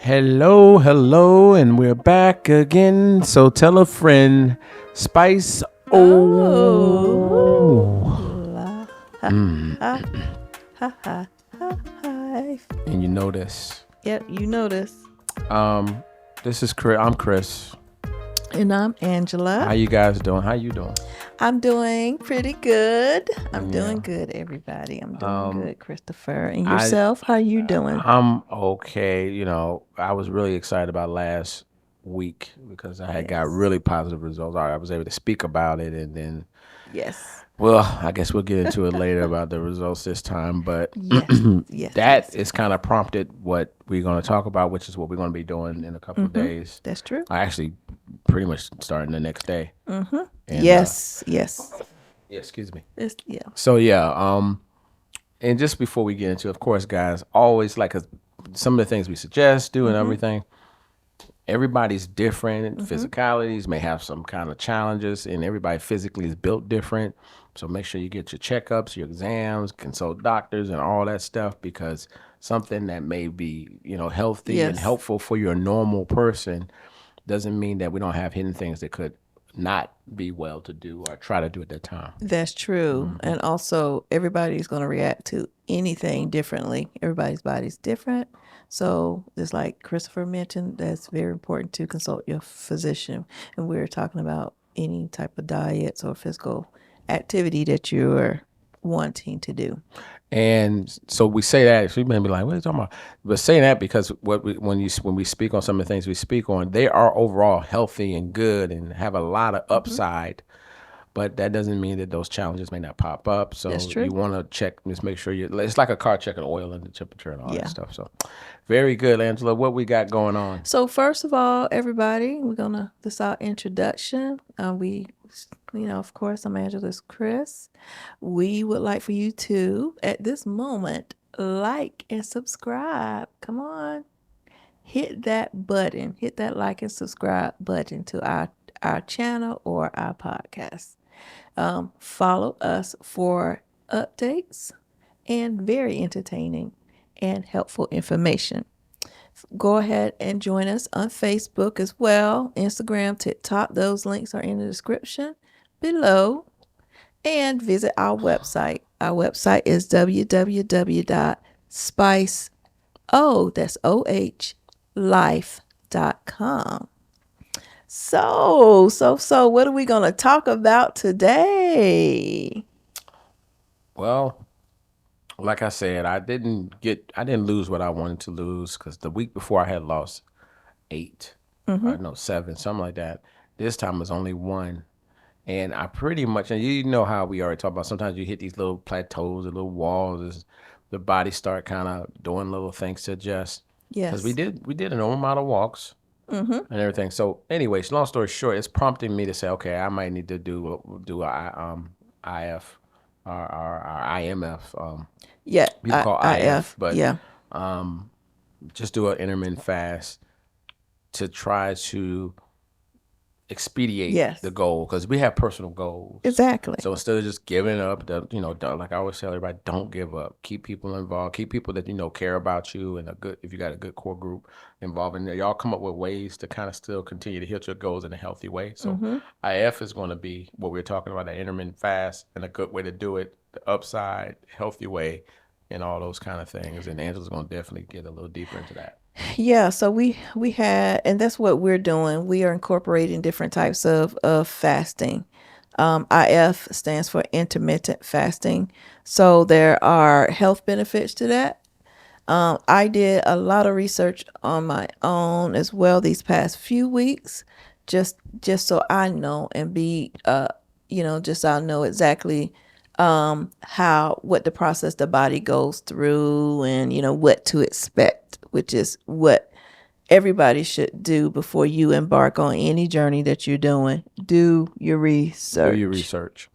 Hello, hello, and we're back again. So tell a friend, Spice. Oh, Oh, la, ha, ha, ha, ha, ha, hi. and you know this. Yep, you know this. Um, this is Chris. I'm Chris. And I'm Angela. How you guys doing? How you doing? I'm doing pretty good. I'm Yeah. doing good, everybody. I'm doing good, Christopher. And I yourself, how you doing? I'm okay. I was really excited about last week because I had got Yes. really positive results. I was able to speak about it, and then Yes. well, I guess we'll get into it later about the results this time, but Yes. Yes. that Yes. is kind of prompted what we're going to talk about, which is what we're going to be doing in a couple of days. That's true. I actually pretty much starting the next day. And Yes. Yes. yeah, excuse me. Yeah. So yeah, and just before we get into, of course, guys, always like 'cause some of the things we suggest do and everything. Everybody's different. Physicalities may have some kind of challenges, and everybody physically is built different. So make sure you get your checkups, your exams, consult doctors, and all that stuff because something that may be, healthy and Yes. helpful for your normal person doesn't mean that we don't have hidden things that could not be well to do or try to do at that time. That's true. And also, everybody's going to react to anything differently. Everybody's body's different. So, just like Christopher mentioned, that's very important to consult your physician. And we're talking about any type of diets or physical activity that you're wanting to do. And so we say that she may be like, "What are you talking about?" But saying that because when we speak on some of the things we speak on, they are overall healthy and good and have a lot of upside. But that doesn't mean that those challenges may not pop up. That's So true. you want to check, just make sure you. It's like a car checking oil and the temperature and all that Yeah. stuff. So very good, Angela. What we got going on? So first of all, everybody, we're gonna this our introduction. Of course, I'm Angela's Chris. We would like for you to, at this moment, like and subscribe. Come on, hit that button. Hit that like and subscribe button to our channel or our podcast. Follow us for updates and very entertaining and helpful information. Go ahead and join us on Facebook as well, Instagram, TikTok. Those links are in the description below. And visit our website. Our website is life.com. So, what are we going to talk about today? Well, like I said, I didn't lose what I wanted to lose because the week before I had lost 8, or no 7, something like that. This time was only 1. And I pretty much, and you know how we already talked about, sometimes you hit these little plateaus or little walls as the body start kind of doing little things to adjust. Because Yes. we did a normal amount of walks and everything. So anyways, long story short, it's prompting me to say, okay, I might need to do a IF or IMF. Yeah. People call IF, IF. but Yeah. just do an intermittent fast to try to expedite Yes. the goal because we have personal goals. Exactly. So instead of just giving up, like I always tell everybody, don't give up. Keep people involved. Keep people that care about you and if you got a good core group involved in there, y'all come up with ways to kind of still continue to hit your goals in a healthy way. So IF is going to be what we're talking about, that intermittent fast and a good way to do it, the upside, healthy way, and all those kind of things. And Angela's going to definitely get a little deeper into that. Yeah, so we had, and that's what we're doing. We are incorporating different types of fasting. IF stands for intermittent fasting. So there are health benefits to that. I did a lot of research on my own as well these past few weeks, just so I know and be just so I know exactly how what the process the body goes through and what to expect, which is what everybody should do before you embark on any journey that you're doing. Do your research. Do your research.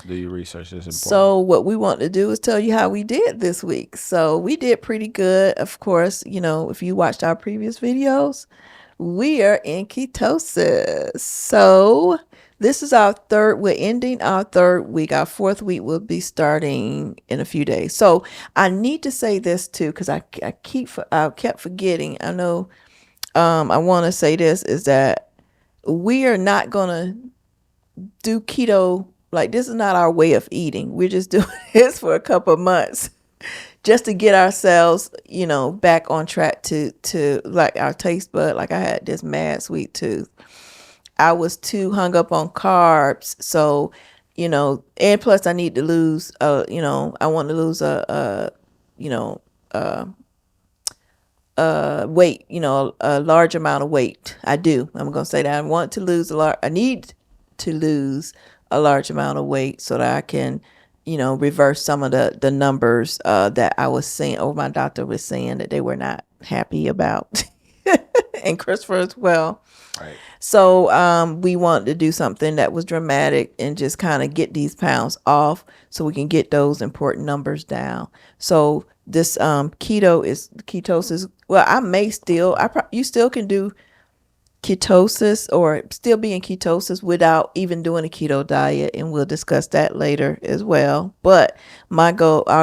Do your research is important. So what we want to do is tell you how we did this week. So we did pretty good. Of course, if you watched our previous videos, we are in ketosis. So This is our third. We're ending our third week. Our fourth week will be starting in a few days. So I need to say this too, because I kept forgetting. I know. I want to say this is that we are not gonna do keto. Like, this is not our way of eating. We're just doing this for a couple of months just to get ourselves, back on track to like our taste bud. Like, I had this mad sweet tooth. I was too hung up on carbs. So, and plus I need to lose, I want to lose you know, weight, a large amount of weight. I do. I'm going to say that I need to lose a large amount of weight so that I can, reverse some of the numbers that I was seeing, or my doctor was saying that they were not happy about. And Christopher as well. Right. So we want to do something that was dramatic and just kind of get these pounds off so we can get those important numbers down. So this ketosis. Well, you still can do ketosis or still be in ketosis without even doing a keto diet, and we'll discuss that later as well. But our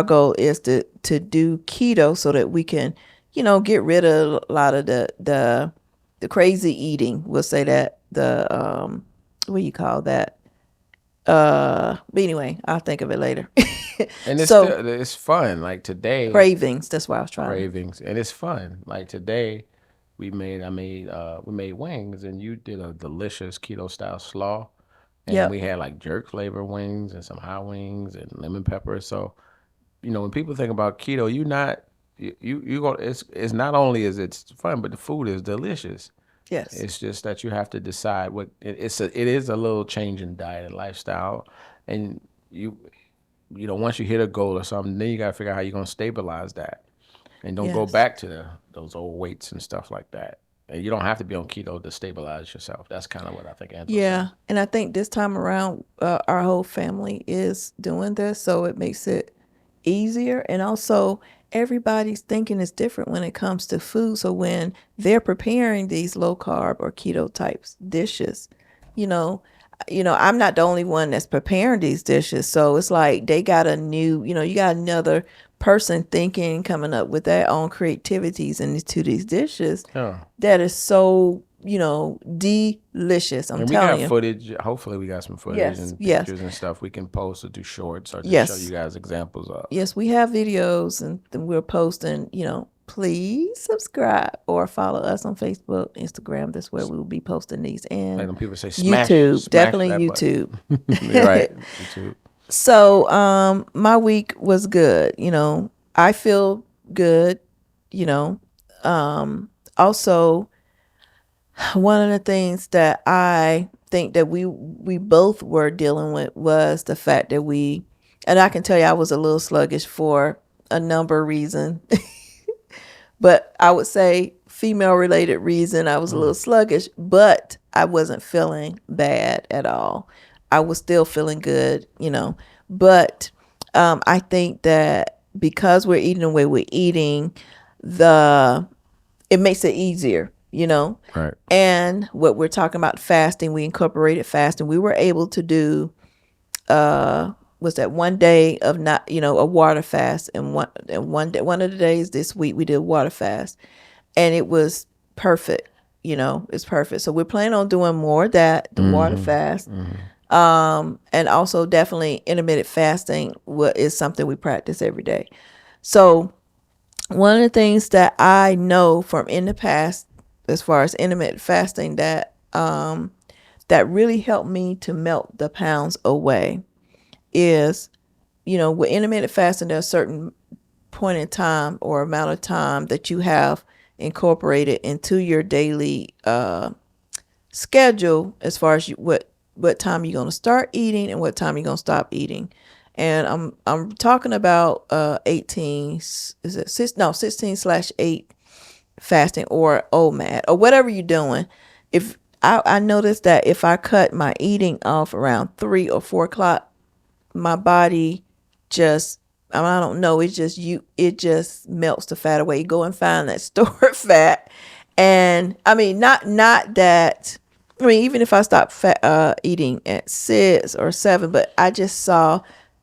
goal is to do keto so that we can, get rid of a lot of the crazy eating. We'll say that what do you call that? But anyway, I'll think of it later. And So it's fun. Like today, cravings. That's why I was trying to. cravings, and it's fun. Like today, we made wings, and you did a delicious keto style slaw, and we Yep. had like jerk flavor wings and some hot wings and lemon pepper. So when people think about keto, you not you go. It's not only is it fun, but the food is delicious. Yes. It's just that you have to decide it is a little change in diet and lifestyle, and once you hit a goal or something, then you got to figure out how you're gonna stabilize that, and don't go Yes. back to those old weights and stuff like that. And you don't have to be on keto to stabilize yourself. That's kind of what I think Angela's saying. Yeah, and I think this time around, our whole family is doing this, so it makes it easier. And also, everybody's thinking is different when it comes to food. So when they're preparing these low carb or keto types dishes, you know, I'm not the only one that's preparing these dishes. So it's like they got you got another person thinking, coming up with their own creativities into these dishes Yeah. that is so, delicious. I'm And we telling got you. footage. Hopefully, we got some footage Yes, and yes, pictures and stuff we can post or do shorts or just show you yes, guys examples of. yes. We have videos and we're posting. Please subscribe or follow us on Facebook, Instagram. That's where we will be posting these, Like and when people say YouTube. smash Definitely that button. YouTube. You're right. YouTube. So, my week was good. I feel good. You know, also, one of the things that I think that we both were dealing with was the fact that and I can tell you I was a little sluggish for a number of reasons, but I would say female related reason I was a little sluggish, but I wasn't feeling bad at all. I was still feeling good, but I think that because we're eating the way we're eating, the it makes it easier. Right. And what we're talking about fasting, we incorporated fasting. We were able to do was that one day of not a water fast, and one day, one of the days this week we did water fast, and it was perfect. It's perfect. So we're planning on doing more of that, the water fast. And also definitely intermittent fasting is something we practice every day. So one of the things that I know from in the past, as far as intermittent fasting, that really helped me to melt the pounds away is, with intermittent fasting, there's a certain point in time or amount of time that you have incorporated into your daily schedule, as far as what time you're going to start eating and what time you're going to stop eating. And I'm talking about 18, is it 16/8 fasting, or OMAD, or whatever you're doing. If I noticed that if I cut my eating off around 3 or 4 o'clock, my body just, I don't know, it just melts the fat away. You go and find that stored fat. And I mean, not that I mean, even if I stopped eating at 6 or 7, but I just saw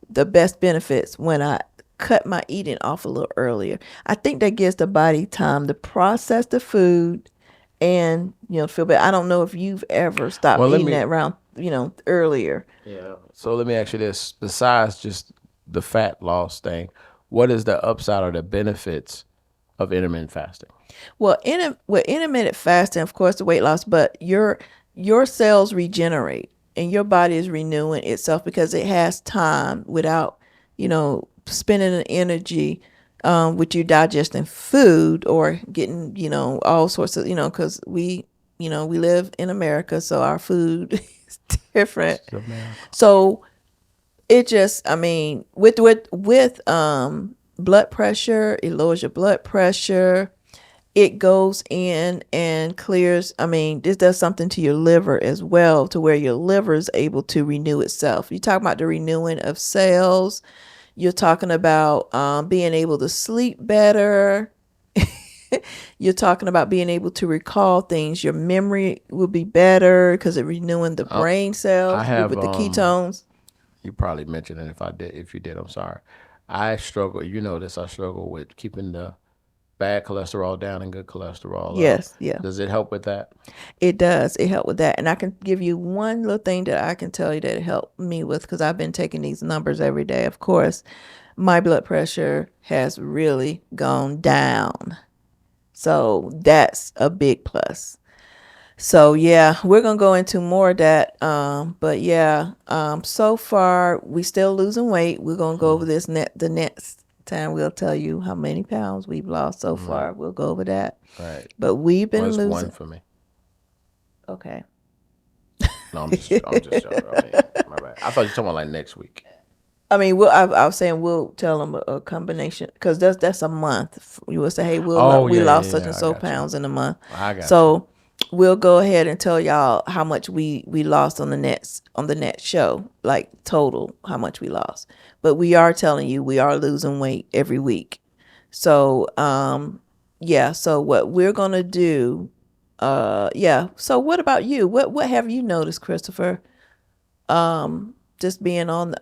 the best benefits when I cut my eating off a little earlier. I think that gives the body time to process the food and, feel better. I don't know if you've ever stopped Well, let eating me that around, earlier. Yeah. So let me ask you this: besides just the fat loss thing, what is the upside or the benefits of intermittent fasting? Well, with intermittent fasting, of course, the weight loss, but your cells regenerate and your body is renewing itself because it has time without, spending the energy with you digesting food or getting, all sorts of, because we live in America, so our food is different. It's America. So it just, I mean, with blood pressure, it lowers your blood pressure. It goes in and clears. I mean, this does something to your liver as well, to where your liver is able to renew itself. You talk about the renewing of cells. You're talking about being able to sleep better. You're talking about being able to recall things. Your memory will be better because it's renewing the Uh, brain I cells have with the ketones. you probably mentioned it if you did, I'm sorry. I struggle, you know this, I struggle with keeping the bad cholesterol down and good cholesterol up. Yes, yeah. Does it help with that? It does. It helped with that. And I can give you one little thing that I can tell you that it helped me with because I've been taking these numbers every day. Of course, my blood pressure has really gone down. So that's a big plus. So yeah, we're gonna go into more of that. But yeah, so far we still losing weight. We're gonna go over Mhm. this the next time. We'll tell you how many pounds we've lost so Right. far. We'll go over that. Right. But we've Well, been it's one losing. for me. Okay. No, I'm just joking. I mean, my bad. I thought you were talking about like next week. I mean, I was saying we'll tell them a combination because that's a month. You will say, hey, Oh we yeah, yeah, lost such and yeah. I so got you. pounds in a month. I got you. So we'll go ahead and tell y'all how much we lost on the next show, like total how much we lost. But we are telling you we are losing weight every week. So yeah. So what we're gonna do, yeah. So what about you? What have you noticed, Christopher? Just being on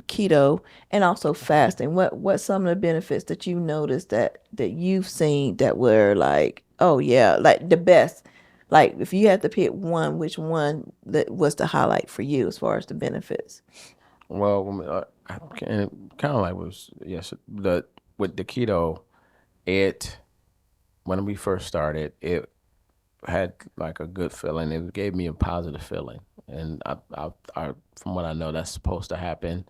keto and also fasting, what some of the benefits that you noticed that you've seen that were like, oh yeah, like the best, like if you had to pick one, which one that was the highlight for you as far as the benefits? Well, kind of like was yes the with the keto, it when we first started, it had like a good feeling. It gave me a positive feeling, and from what I know, that's supposed to happen,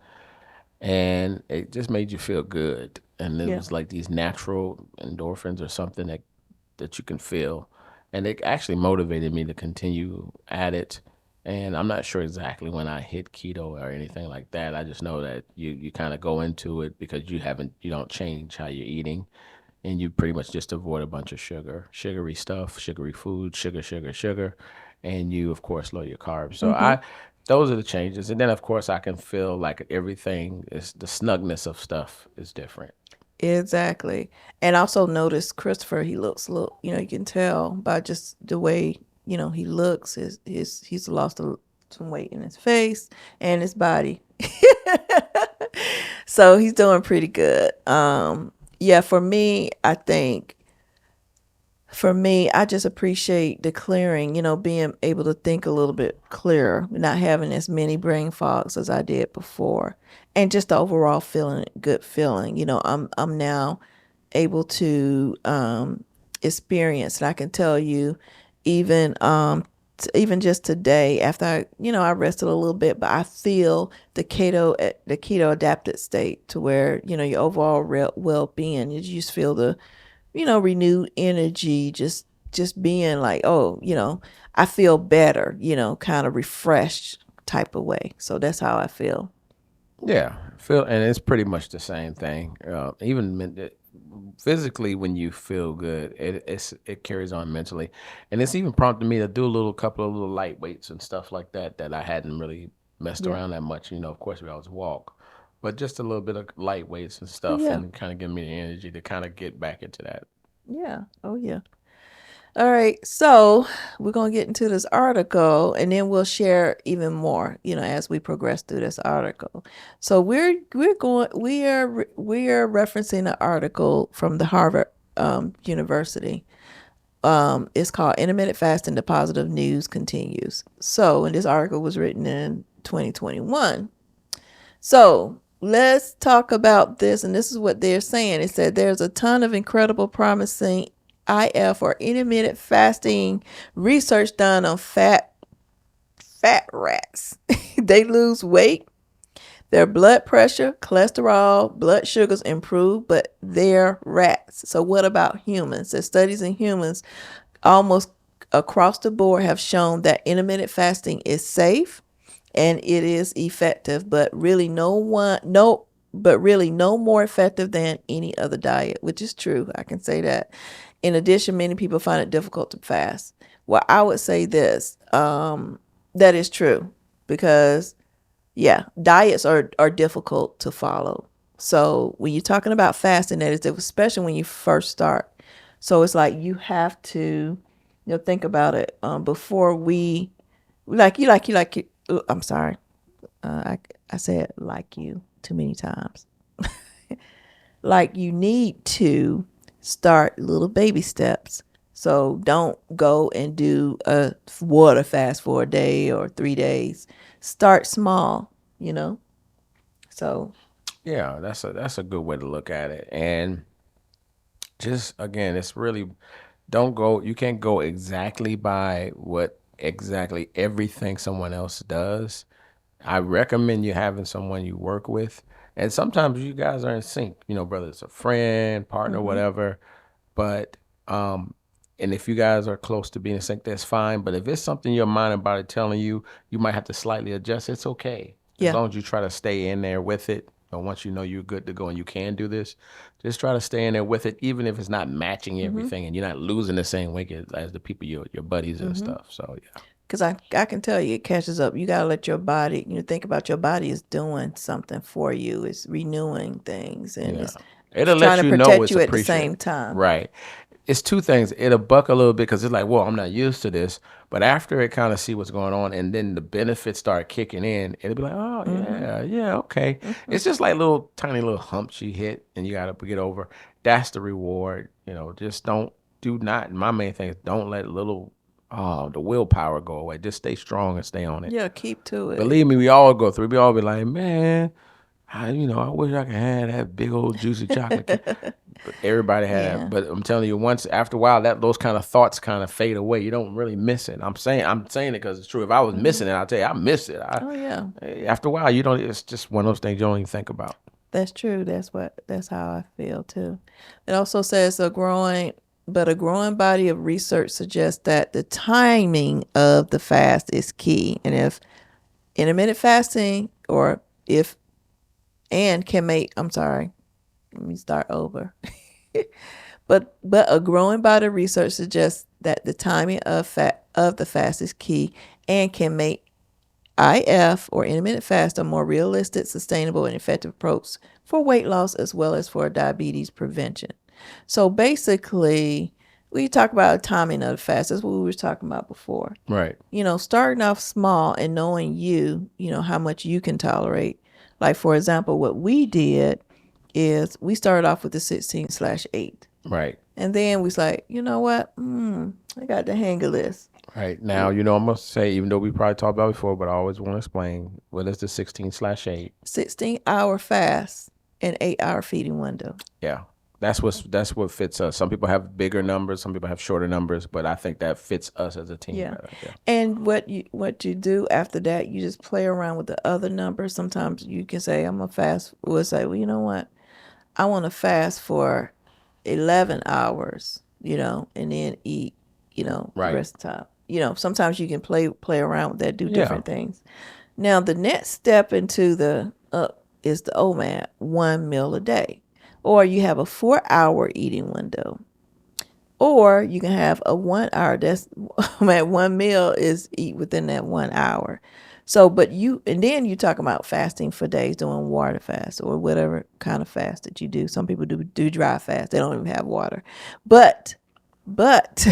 and it just made you feel good. And it Yeah. was like these natural endorphins or something that you can feel, and it actually motivated me to continue at it. And I'm not sure exactly when I hit keto or anything like that. I just know that you kind of go into it because you don't change how you're eating, and you pretty much just avoid a bunch of sugary stuff, sugary food, sugar, and you of course lower your carbs. So Mm-hmm. I those are the changes, and then of course I can feel like everything is the snugness of stuff is different. Exactly. And also notice Christopher, he looks look, you can tell by just the way, he looks, he's lost some weight in his face and his body. So he's doing pretty good. Yeah, for me, I just appreciate the clearing, being able to think a little bit clearer, not having as many brain fogs as I did before, and just the overall feeling, good feeling. I'm now able to experience, and I can tell you, even even just today, after I rested a little bit, but I feel the keto adapted state to where your overall well being. You just feel the renewed energy, just being like, oh, I feel better, kind of refreshed type of way. So that's how I feel. Yeah, feel, and it's pretty much the same thing. Physically, when you feel good, it carries on mentally, and it's even prompted me to do a little couple of little light weights and stuff like that that I hadn't really messed Yeah. around that much. Of course, we always walk, but just a little bit of light weights and Oh stuff, yeah. and kind of give me the energy to kind of get back into that. Yeah. Oh yeah. All right, so we're gonna get into this article, and then we'll share even more, as we progress through this article. So we are referencing an article from the Harvard University. It's called "Intermittent Fasting: The Positive News Continues." So, and this article was written in 2021. So let's talk about this. And this is what they're saying. It said there's a ton of incredible promising IF or intermittent fasting research done on fat rats. They lose weight, their blood pressure, cholesterol, blood sugars improve, but they're rats. So what about humans? The studies in humans almost across the board have shown that intermittent fasting is safe and it is effective, but really no more effective than any other diet, which is true. I can say that. In addition, many people find it difficult to fast. Well, I would say this, that is true because yeah, diets are difficult to follow. So when you're talking about fasting, that is, especially when you first start. So it's like you have to, think about it before we, I'm sorry, I said like you too many times. Like you need to start little baby steps. So don't go and do a water fast for a day or 3 days. Start small, you know. So Yeah, that's a good way to look at it. And just again, it's really don't go you can't go exactly by what exactly everything someone else does. I recommend you having someone you work with. And sometimes you guys are in sync, whether it's a friend, partner, mm-hmm. whatever. But and if you guys are close to being in sync, that's fine. But if it's something your mind and body telling you, you might have to slightly adjust. It's okay as Yeah. long as you try to stay in there with it. Once you know you're good to go and you can do this, just try to stay in there with it, even if it's not matching Mm-hmm. everything and you're not losing the same weight as the people your buddies and Mm-hmm. stuff. So yeah, Because I can tell you it catches up. You got to let your body, think about your body is doing something for you. It's renewing things and yeah, it's it'll trying let to you know protect it's you at the appreciated. same time. Right. It's two things. It'll buck a little bit because it's like, well, I'm not used to this. But after it kind of see what's going on, and then the benefits start kicking in, it'll be like, oh Mm-hmm. yeah, yeah, okay. Mm-hmm. It's just like little tiny little humps you hit, and you got to get over. That's the reward. Just do not. My main thing is don't let the willpower go away. Just stay strong and stay on it. Yeah, keep to it. Believe me, we all go through. We all be like, man, I wish I could have that big old juicy chocolate cake. But everybody had that. Yeah. But I'm telling you, once after a while, that those kind of thoughts kind of fade away. You don't really miss it. I'm saying it because it's true. If I was Mm-hmm. missing it, I'll tell you, I miss it. Oh yeah. After a while, you don't. It's just one of those things you don't even think about. That's true. That's how I feel too. It also says a growing body of research suggests that the timing of the fast is key. And if intermittent fasting or if and can make I'm sorry, let me start over. But a growing body of research suggests that the timing of the fast is key and can make IF or intermittent fast a more realistic, sustainable, and effective approach for weight loss as well as for diabetes prevention. So basically, we talk about timing of the fast. That's what we were talking about before. Right. Starting off small and knowing how much you can tolerate. Like, for example, what we did is we started off with the 16/8. Right. And then we was like, you know what? I got the hang of this. Right. Now, I'm gonna say, even though we probably talked about it before, but I always want to explain what is the 16/8. 16-hour fast and 8-hour feeding window. Yeah. That's what fits us. Some people have bigger numbers, some people have shorter numbers, but I think that fits us as a team Yeah. better. Yeah. And what you do after that, you just play around with the other numbers. Sometimes you can say, I'm gonna fast. We'll say, well, you know what? I want to fast for 11 hours, and then eat, the Right. rest of the time. Sometimes you can play around with that, do Yeah. different things. Now, the next step into the up is the OMAD, 1 meal a day. Or you have a 4-hour eating window. Or you can have a 1 hour. That's at one meal is eat within that 1 hour. So, and then you talk about fasting for days, doing water fast or whatever kind of fast that you do. Some people do dry fast. They don't even have water. But But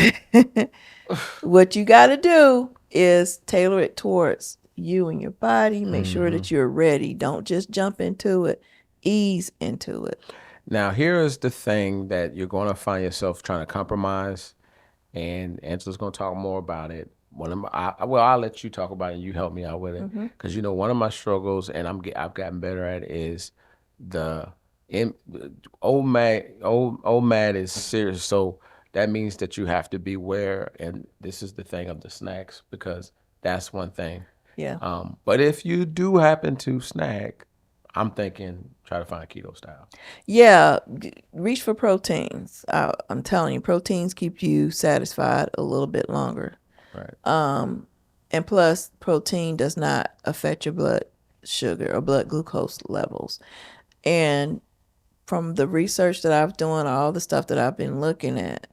what you got to do is tailor it towards you and your body. Make sure Hmm. that you're ready. Don't just jump into it. Ease into it. Now, here is the thing that you're going to find yourself trying to compromise, and Angela's going to talk more about it. I'll let you talk about it and you help me out with it, Hmm. because one of my struggles, and I've gotten better at it, is the in, old mad is serious. So that means that you have to beware, and this is the thing of the snacks, because that's one thing. Yeah. But if you do happen to snack, I'm thinking try to find keto style. Yeah. Reach for proteins. I'm telling you, proteins keep you satisfied a little bit longer. Right. And plus, protein does not affect your blood sugar or blood glucose levels. And from the research that I've done, all the stuff that I've been looking at,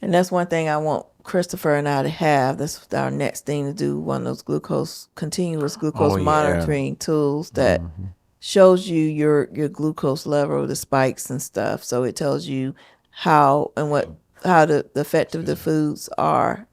and that's one thing I want Christopher and I to have. That's our next thing to do. One of those continuous Oh glucose yeah. monitoring tools that Hmm. shows you your glucose level, the spikes and stuff. So it tells you how and what how the effect of Excuse the me. foods are.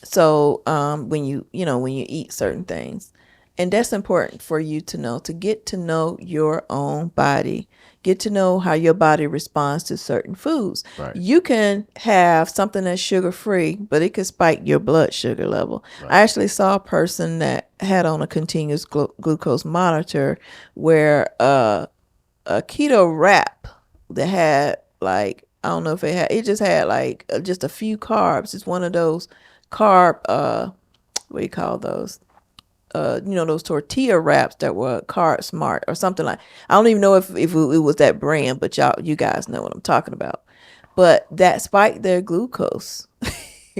So when when you eat certain things, and that's important for you to know, to get to know your own body, get to know how your body responds to certain foods. Right. You can have something that's sugar free, but it could spike your blood sugar level. I Right. actually saw a person that had on a continuous glucose monitor where a keto wrap that had like, I don't know if it just had like just a few carbs. It's one of those carb what do you call those? Those tortilla wraps that were carb smart or something like. I don't even know if it was that brand, but you guys know what I'm talking about. But that spiked their glucose,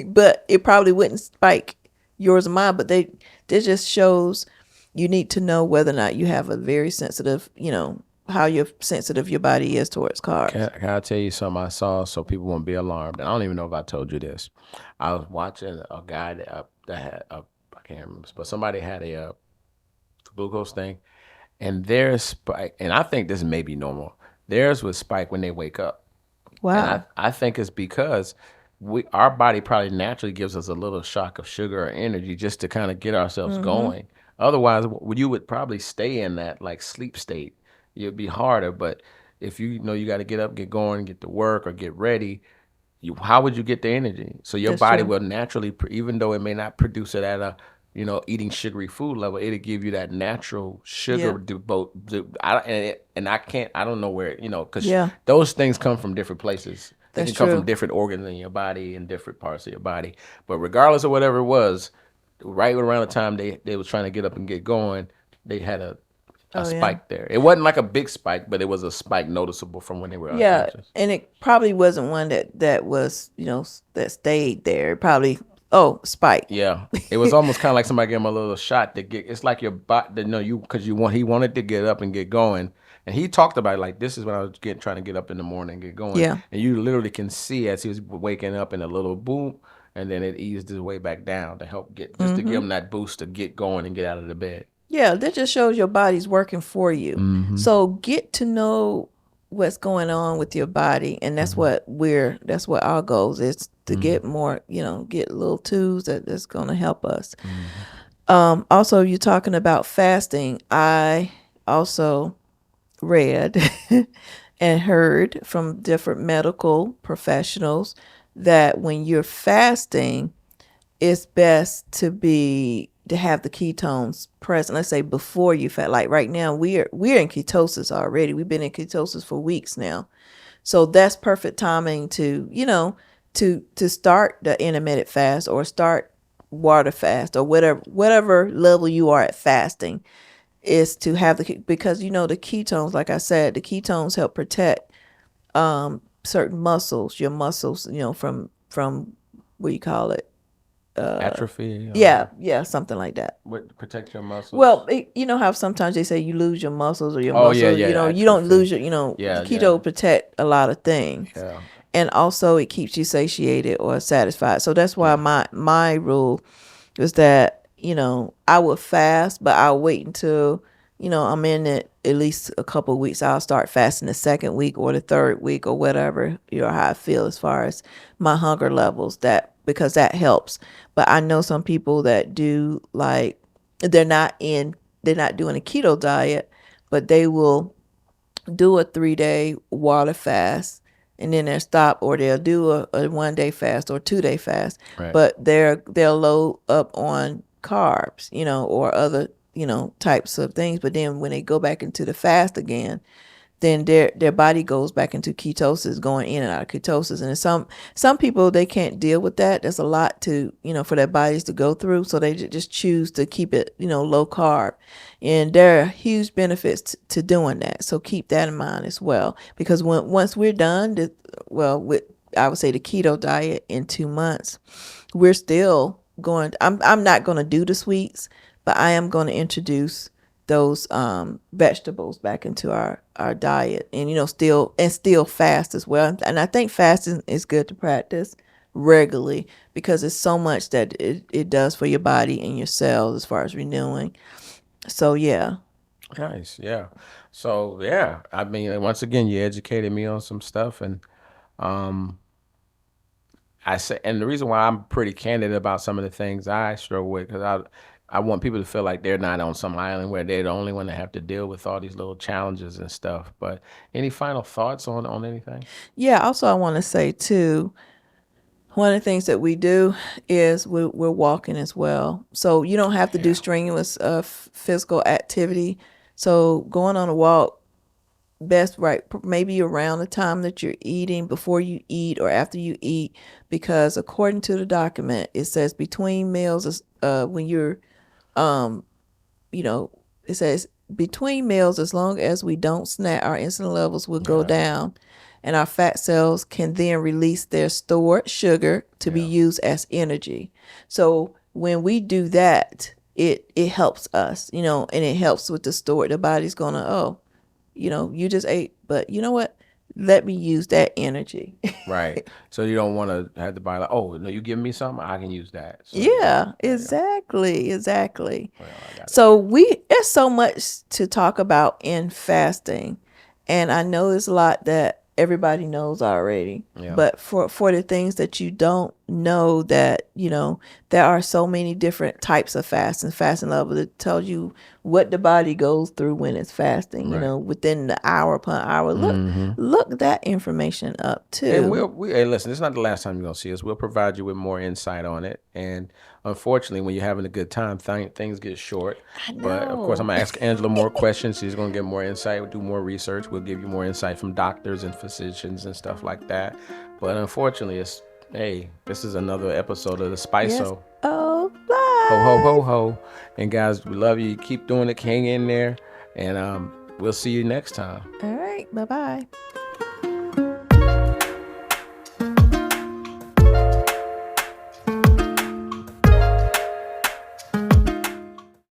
but it probably wouldn't spike yours or mine. But this just shows you need to know whether or not you have a very sensitive, how you're sensitive your body is towards carbs. Can I tell you something I saw so people won't be alarmed? And I don't even know if I told you this. I was watching a guy that had I can't remember, but somebody had a glucose thing, and theirs spike, and I think this may be normal. Theirs would spike when they wake up. And Wow. I think it's because our body probably naturally gives us a little shock of sugar or energy just to kind of get ourselves Mm-hmm. going. Otherwise, you would probably stay in that like sleep state. It'd be harder. But if you know you got to get up, get going, get to work, or get ready, how would you get the energy? So your That's body true. will naturally, even though it may not produce it at a, eating sugary food level, it'll give you that natural Yeah. sugar. And I can't, I don't know where, because Yeah. those things come from different places. They That's can come from true. different organs in your body and different parts of your body. But regardless of whatever it was, right around the time they was trying to get up and get going, they had a Oh yeah. spike there. It wasn't like a big spike, but it was a spike noticeable from when they were Yeah, unconscious. and it probably wasn't one that was that stayed there. It probably, oh, spike. Yeah, it was almost kind of like somebody gave him a little shot to get. It's like your body, because he wanted to get up and get going, and he talked about it, like this is when I was trying to get up in the morning and get going, Yeah. and you literally can see as he was waking up in a little boom, and then it eased his way back down to help just to give Mm-hmm. him that boost to get going and get out of the bed. Yeah, that just shows your body's working for you. Mm-hmm. So get to know what's going on with your body, and Mm-hmm. that's what our goals is to Mm-hmm. get more, get little tools that's going to help us. Mm-hmm. Also, you're talking about fasting. I also read and heard from different medical professionals that when you're fasting, it's best to have the ketones present. Let's say before you fast. Like right now, we're in ketosis already. We've been in ketosis for weeks now, so that's perfect timing to to start the intermittent fast or start water fast or whatever level you are at fasting is to have because the ketones, like I said, the ketones help protect certain muscles, your muscles, from what do you call it? Atrophy Yeah, or yeah, something like that. protect your muscles. Well, you know how sometimes they say you lose your muscles or your Oh yeah, muscles, yeah, you don't lose atrophy. the Yeah, yeah, keto protect a lot of things. yeah, And also it keeps you satiated or satisfied. So that's why yeah. my rule is that, I would fast, but I'll wait until I'm in it at least a couple of weeks, I'll start fasting the second week or the third week or whatever, how I feel as far as my hunger levels, that because that helps. But I know some people that do, like, they're not in they're not doing a keto diet, but they will do a 3 day water fast and then they'll stop, or they'll do a 1 day fast or 2 day fast, Right. but they'll load up on carbs, or other, types of things. But then when they go back into the fast again, then their body goes back into ketosis, going in and out of ketosis. And some people, they can't deal with that. There's a lot to, for their bodies to go through, so they just choose to keep it, low carb. And there are huge benefits to doing that, so keep that in mind as well, because once we're done, with, I would say, the keto diet in 2 months, we're still going I'm not going to do the sweets, but I am going to introduce those vegetables back into our diet, and still fast as well. And I think fasting is good to practice regularly, because it's so much that it does for your body and your cells as far as renewing. So yeah. Nice. Yeah. So yeah, I mean, once again, you educated me on some stuff, and um, I say, and the reason why I'm pretty candid about some of the things I struggle with, because I want people to feel like they're not on some island where they're the only one that have to deal with all these little challenges and stuff. But any final thoughts on anything? Yeah, also I want to say too, one of the things that we do is we're walking as well. So you don't have to do Yeah. strenuous physical activity. So going on a walk, best right maybe around the time that you're eating, before you eat or after you eat, because according to the document, it says between meals is when you're you know, it says between meals, as long as we don't snack, our insulin levels will go Yeah. down, and our fat cells can then release their stored sugar to be Yeah. used as energy. So when we do that, it helps us, and it helps with the store. The body's gonna, oh, you just ate, but you know what? Let me use that energy. Right. So you don't want to have to buy like, oh no, you give me something, I can use that. So yeah, Yeah, yeah, yeah. exactly. Well, I got it. So there's so much to talk about in fasting, and I know there's a lot that everybody knows already. Yeah. But for the things that you don't know, that there are so many different types of fasting level that tells you what the body goes through when it's fasting. Right. Within the hour upon hour. Mm-hmm. Look that information up And too. hey, listen, it's not the last time you're gonna see us. We'll provide you with more insight on it. And unfortunately, when you're having a good time, things get short. I But of course, I'm know. gonna ask Angela more questions. She's gonna get more insight. We'll do more research. We'll give you more insight from doctors and physicians and stuff like that. But unfortunately, this is another episode of the Spice. Yes. So Oh, ho ho ho bye. ho. And guys, we love you. Keep doing it. Hang in there. And we'll see you next time. All right. Bye bye.